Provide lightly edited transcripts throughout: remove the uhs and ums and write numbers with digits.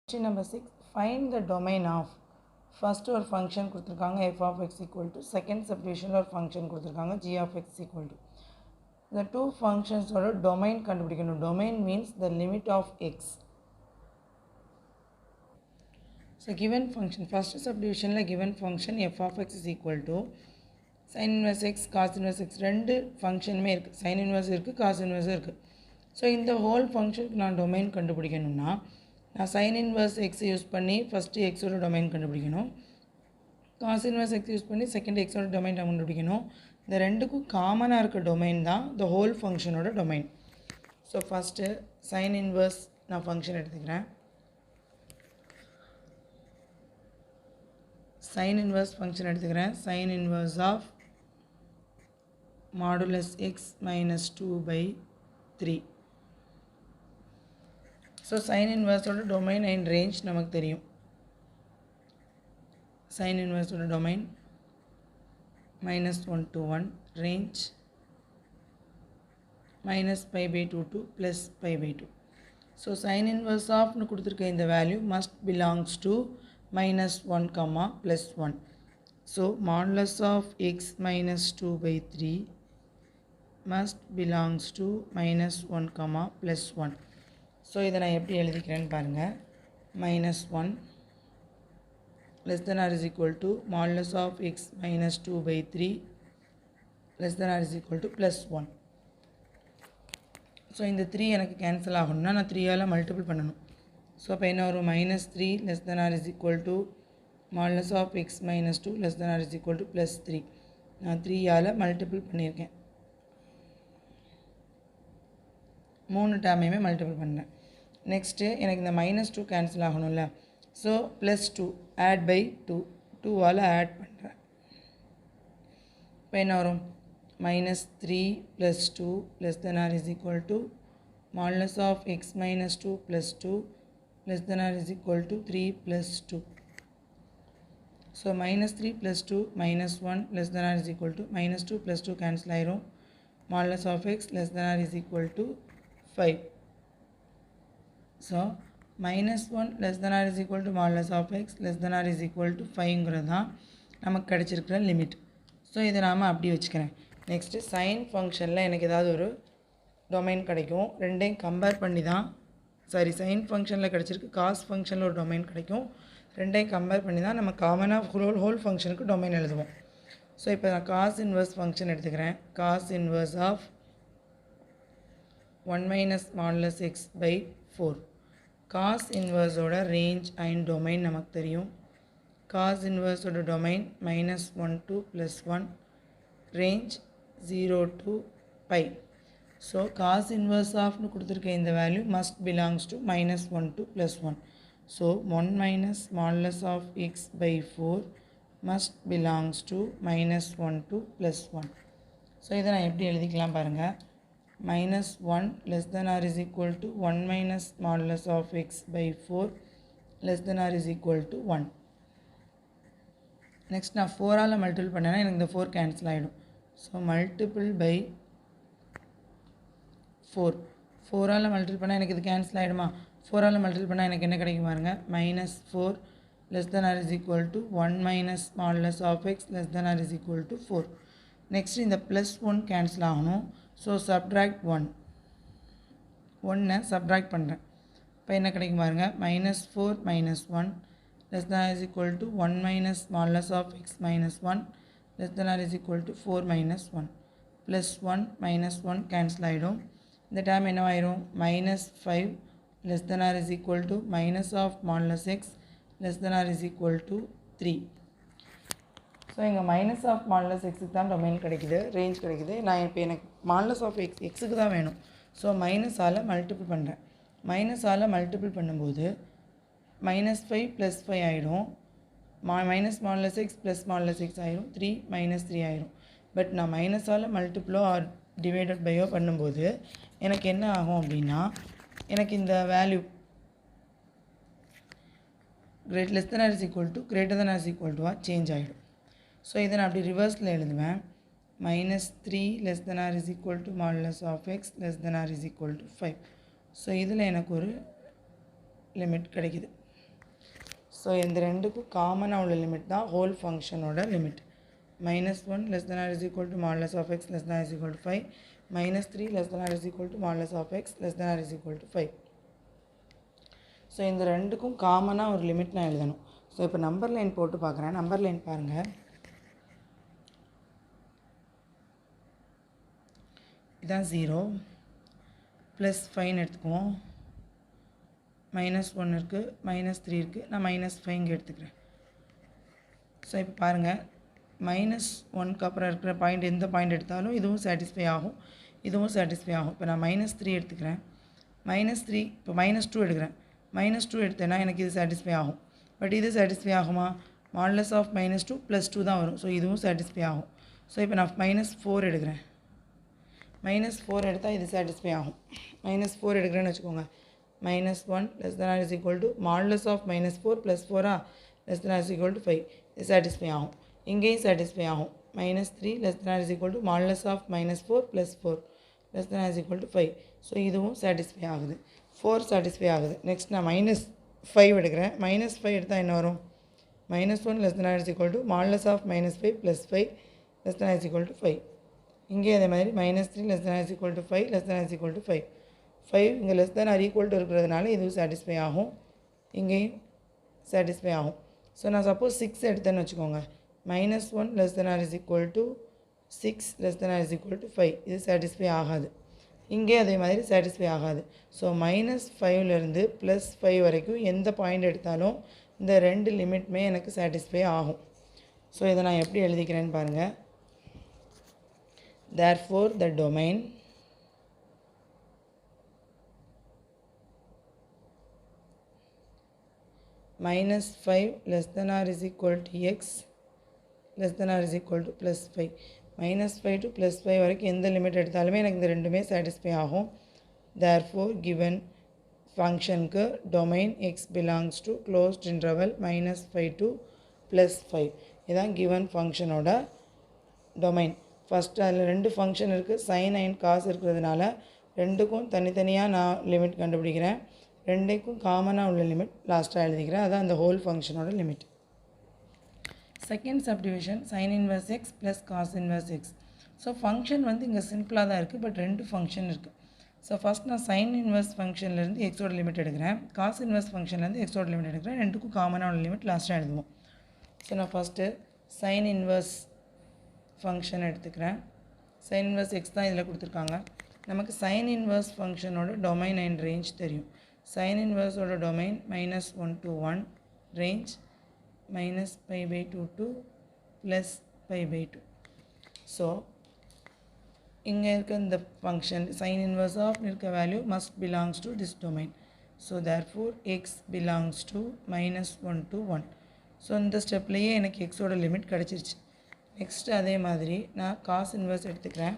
Question number 6. Find the domain of first ஒரு function கொடுத்திருக்காங்க f of x equal to second subdivision ஒரு function கொடுத்திருக்காங்க g of x equal to the two functions ஓட domain கண்டுபிடிக்கணும். Domain means the limit of x. So given function first subdivision ல given function f of x is equal to sin inverse x cos inverse x ரெண்டு ஃபங்க்ஷனுமே இருக்குது. sin inverse இருக்குது cos inverse இருக்குது. So இந்த ஹோல் ஃபங்க்ஷனுக்கு நான் டொமைன் கண்டுபிடிக்கணும்னா நான் sin inverse x யூஸ் பண்ணி ஃபஸ்ட்டு எக்ஸோட டொமைன் கண்டுபிடிக்கணும், cos inverse x யூஸ் பண்ணி செகண்ட் எக்ஸோட டொமைன் கண்டுபிடிக்கணும். இந்த ரெண்டுக்கும் காமனாக இருக்க டொமைன் தான் த ஹோல் ஃபங்க்ஷனோட domain. So first sin inverse நான் ஃபங்க்ஷன் எடுத்துக்கிறேன். sin inverse ஃபங்க்ஷன் எடுத்துக்கிறேன். sin inverse of modulus x minus 2/3. So sin inverse domain and range நமக்கு தெரியும். sin inverse domain -1 to 1, range -π/2 to +π/2. So sin inverse ஆஃப்னு கொடுத்துருக்க இந்த value must belongs to -1, +1. So modulus of x minus 2/3 must belongs to -1, +1. So இதை நான் எப்படி எழுதிக்கிறேன்னு பாருங்கள். -1 less than or is equal to modulus of x minus 2/3 less than or is equal to +1. So இந்த 3 எனக்கு cancel ஆகணும்னா நான் 3ஆல் multiple பண்ணணும். So அப்போ என்ன வரும்? -3 less than or is equal to modulus of x minus 2 less than or is equal to +3. நான் 3ஆல் multiple பண்ணியிருக்கேன், 3 டேர்மையுமே மல்டிபிள் பண்ணுறேன். நெக்ஸ்ட்டு எனக்கு இந்த -2 கேன்சல் ஆகணும்ல, ஸோ +2 ஆட் பை 2, 2ஆல் ஆட் பண்ணுறேன். இப்போ என்ன வரும்? -3 + 2 less than or is equal to modulus of x minus 2 + 2 less than or is equal to 3 + 2. So -3 + 2 -1 less than or is equal to -2 + 2 cancel ஆயிரும். modulus of x less than or is equal to 5. So -1 less than or is equal to modulus of x less than or is equal to 5ங்கிறது தான் நமக்கு கிடச்சிருக்கிற limit. So இதை நாம் அப்படி வச்சுக்கிறேன். Next sign ஃபங்க்ஷனில் எனக்கு ஏதாவது ஒரு டொமைன் கிடைக்கும், ரெண்டையும் கம்பேர் பண்ணி தான் சைன் ஃபங்க்ஷனில் கிடச்சிருக்கு, காஸ் ஃபங்க்ஷனில் ஒரு டொமைன் கிடைக்கும், ரெண்டையும் கம்பேர் பண்ணி தான் நம்ம காமனாக ஹோல் ஃபங்க்ஷனுக்கு டொமைன் எழுதுவோம். ஸோ இப்போ நான் காஸ் இன்வர்ஸ் ஃபங்க்ஷன் எடுத்துக்கிறேன். Cos inverse of 1 minus modulus x/4. Cos இன்வர்ஸோட ரேஞ்ச் அண்ட் டொமைன் நமக்கு தெரியும். காஸ் இன்வர்ஸோட domain -1 to +1, range 0 to π. So cos inverse ஆஃப்னு கொடுத்துருக்க இந்த value must belongs to -1 to +1. So 1 minus modulus of x/4 must belongs to -1 to +1. So இதை நான் எப்படி எழுதிக்கலாம் பாருங்கள். -1 less than or is equal to 1 minus modulus of x/4 less than or is equal to 1. Next நான் 4ஆல் multiple பண்ணேன்னா எனக்கு இந்த 4 cancel ஆகிடும். ஸோ மல்டிபிள் பை 4, 4ஆல் மல்டிபிள் பண்ணால் எனக்கு இது கேன்சல் ஆகிடுமா? 4ஆல் மல்டிபிள் பண்ணால் எனக்கு என்ன கிடைக்கும் பாருங்க. -4 less than or is equal to 1 minus modulus of x less than or is equal to 4. Next இந்த +1 கேன்சல் ஆகணும். ஸோ சப்ட்ராக்ட் 1 சப்ட்ராக்ட் பண்ணுறேன். இப்போ என்ன கிடைக்கும் பாருங்கள். -4 -1 less than or is equal to 1 minus modulus of x minus 1 less than or is equal to 4 minus 1. +1 -1 cancel ஆகிடும். இந்த term என்ன ஆயிரும்? -5 less than or is equal to minus of modulus x less than or is equal to 3. So இங்கே minus of modulus எக்ஸுக்கு தான் domain கிடைக்குது, range கிடைக்குது. நான் இப்போ எனக்கு மாடுலஸ் ஆஃப் எக்ஸுக்கு தான் வேணும். ஸோ மைனஸால் மல்டிபிள் பண்ணுறேன். மைனஸால் மல்டிபிள் பண்ணும்போது -5 + 5 ஆகிடும். Minus modulus X plus modulus X ஆகிடும். 3 -3 ஆகிடும். பட் நான் மைனஸால் மல்டிபிளோ ஆர் டிவைடட் பையோ பண்ணும்போது எனக்கு என்ன ஆகும் அப்படின்னா, எனக்கு இந்த value less than or is equal to greater than or is equal to change ஆகிடும். ஸோ இதை நான் அப்படி ரிவர்ஸில் எழுதுவேன். -3 less than or is equal to modulus of x less than or is equal to 5. So இதில் எனக்கு ஒரு limit கிடைக்குது. ஸோ இந்த ரெண்டுக்கும் காமனாக உள்ள லிமிட் தான் ஹோல் ஃபங்க்ஷனோட limit. -1 < (mod of x < 5), -3 < (mod of x < 5). So இந்த ரெண்டுக்கும் காமனாக ஒரு லிமிட் நான் எழுதணும். ஸோ இப்போ நம்பர் லைன் போட்டு பார்க்குறேன். நம்பர் லைன் பாருங்கள். இதான் 0 +5 எடுத்துக்குவோம். -1 இருக்குது, -3 இருக்குது. நான் -5 இங்கே எடுத்துக்கிறேன். ஸோ இப்போ பாருங்கள், -1க்கு அப்புறம் இருக்கிற பாயிண்ட் எந்த பாயிண்ட் எடுத்தாலும் இதுவும் சாட்டிஸ்ஃபை ஆகும், இதுவும் சாட்டிஸ்ஃபை ஆகும். இப்போ நான் -3 எடுத்துக்கிறேன். -3 இப்போ -2 எடுக்கிறேன். -2 எடுத்தேன்னா எனக்கு இது சாட்டிஸ்ஃபை ஆகும். பட் இது சாட்டிஸ்ஃபை ஆகுமா? mod of -2 +2 தான் வரும். ஸோ இதுவும் சாட்டிஸ்ஃபை ஆகும். ஸோ இப்போ நான் -4 எடுக்கிறேன். -4 எடுத்தால் இது சாட்டிஸ்ஃபை ஆகும். -4 எடுக்கிறேன்னு வச்சுக்கோங்க. -1 < (mod of -4 + 4 < 5). இது சாட்டிஸ்ஃபை ஆகும். இங்கேயும் சாட்டிஸ்ஃபை ஆகும். -3 < (mod of -4 + 4 < 5). ஸோ இதுவும் சாட்டிஸ்ஃபை ஆகுது. 4 சாட்டிஸ்ஃபை ஆகுது. நெக்ஸ்ட் நான் -5 எடுக்கிறேன். -5 எடுத்தால் என்ன வரும்? -1 < (mod of -5 + 5 < 5). இங்கே அதே மாதிரி -3 < (5 5 5 இங்கே < இருக்கிறதுனால இதுவும் சாட்டிஸ்ஃபை ஆகும், இங்கேயும் சாட்டிஸ்ஃபை ஆகும். ஸோ நான் சப்போஸ் 6 எடுத்தேன்னு வச்சுக்கோங்க. -1 < (6 < 5 இது சாட்டிஸ்ஃபை ஆகாது, இங்கே அதே மாதிரி சாட்டிஸ்ஃபை ஆகாது. ஸோ -5லேருந்து +5 வரைக்கும் எந்த பாயிண்ட் எடுத்தாலும் இந்த ரெண்டு லிமிட்டுமே எனக்கு சாட்டிஸ்ஃபை ஆகும். ஸோ இதை நான் எப்படி எழுதிக்கிறேன்னு பாருங்கள். Therefore the domain -5 < (x) < +5. -5 to +5 வரைக்கும் எந்த லிமிட் எடுத்தாலுமே எனக்கு இந்த ரெண்டுமே சாட்டிஸ்ஃபை ஆகும். Therefore given ஃபங்க்ஷனுக்கு domain x belongs to closed interval -5 to +5. இதுதான் given ஃபங்க்ஷனோட டொமைன். ஃபஸ்ட்டு அதில் ரெண்டு ஃபங்க்ஷன் இருக்குது, சைன் அண்ட் காஸ் இருக்கிறதுனால ரெண்டுக்கும் தனித்தனியாக நான் லிமிட் கண்டுபிடிக்கிறேன். ரெண்டுக்கும் காமனாக உள்ள லிமிட் லாஸ்ட்டாக எழுதிக்கிறேன். அதான் அந்த ஹோல் ஃபங்க்ஷனோட limit. Second subdivision sin inverse x + cos inverse x. So function வந்து இங்கே சிம்பிளாக தான் இருக்குது, பட் ரெண்டு ஃபங்க்ஷன் இருக்குது. ஸோ ஃபஸ்ட் நான் sin inverse ஃபங்க்ஷன்லேருந்து எக்ஸோட லிமிட் எடுக்கிறேன், cos inverse ஃபங்க்ஷன்லேருந்து எக்ஸோட லிமிட் எடுக்கிறேன். ரெண்டுக்கும் காமனாக உள்ள லிமிட் லாஸ்ட்டாக எழுதுவோம். ஸோ நான் ஃபஸ்ட்டு sin inverse ஃபங்க்ஷன் எடுத்துக்கிறேன். sin inverse x தான் இதில் கொடுத்துருக்காங்க. நமக்கு sin inverse ஃபங்க்ஷனோட டொமைன் அண்ட் ரேஞ்ச் தெரியும். sin inverseோட domain -1 to 1, range -π/2 to +π/2. So இங்கே இருக்க இந்த ஃபங்க்ஷன் sin inverse ஆஃப் இருக்க value must belongs to this domain. So therefore x belongs to -1 to 1. So இந்த ஸ்டெப்லேயே எனக்கு எக்ஸோட லிமிட் கிடச்சிருச்சு. நெக்ஸ்ட்டு அதே மாதிரி நான் காஸ் இன்வர்ஸ் எடுத்துக்கிறேன்.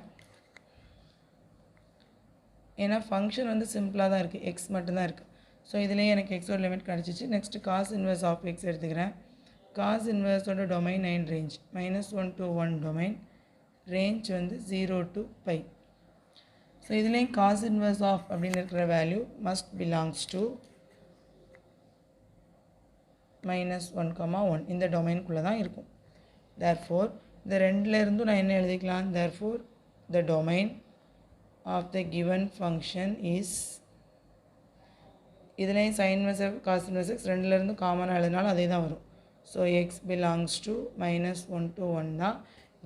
ஏன்னா ஃபங்க்ஷன் வந்து சிம்பிளாக தான் இருக்குது, எக்ஸ் மட்டும்தான் இருக்குது. ஸோ இதுலேயே எனக்கு எக்ஸோட லிமிட் கிடச்சிச்சு. Next cos inverse of X எடுத்துக்கிறேன். காஸ் இன்வர்ஸோட domain and range -1 to 1 domain, range வந்து 0 to π. ஸோ இதுலேயும் காஸ் இன்வர்ஸ் ஆஃப் அப்படின்னு இருக்கிற வேல்யூ மஸ்ட் பிலாங்ஸ் டு -1, இந்த டொமைனுக்குள்ளே தான் இருக்கும். therefore இந்த ரெண்டில் இருந்தும் நான் என்ன எழுதிக்கலாம்? therefore the domain of the given function is, இதுலேயும் sin inverse f cos inverse x ரெண்டுலேருந்து காமனாக எழுதினாலும் அதே தான் வரும். So x belongs to -1 to 1 தான்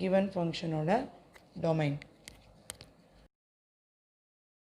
given ஃபங்க்ஷனோட டொமைன்.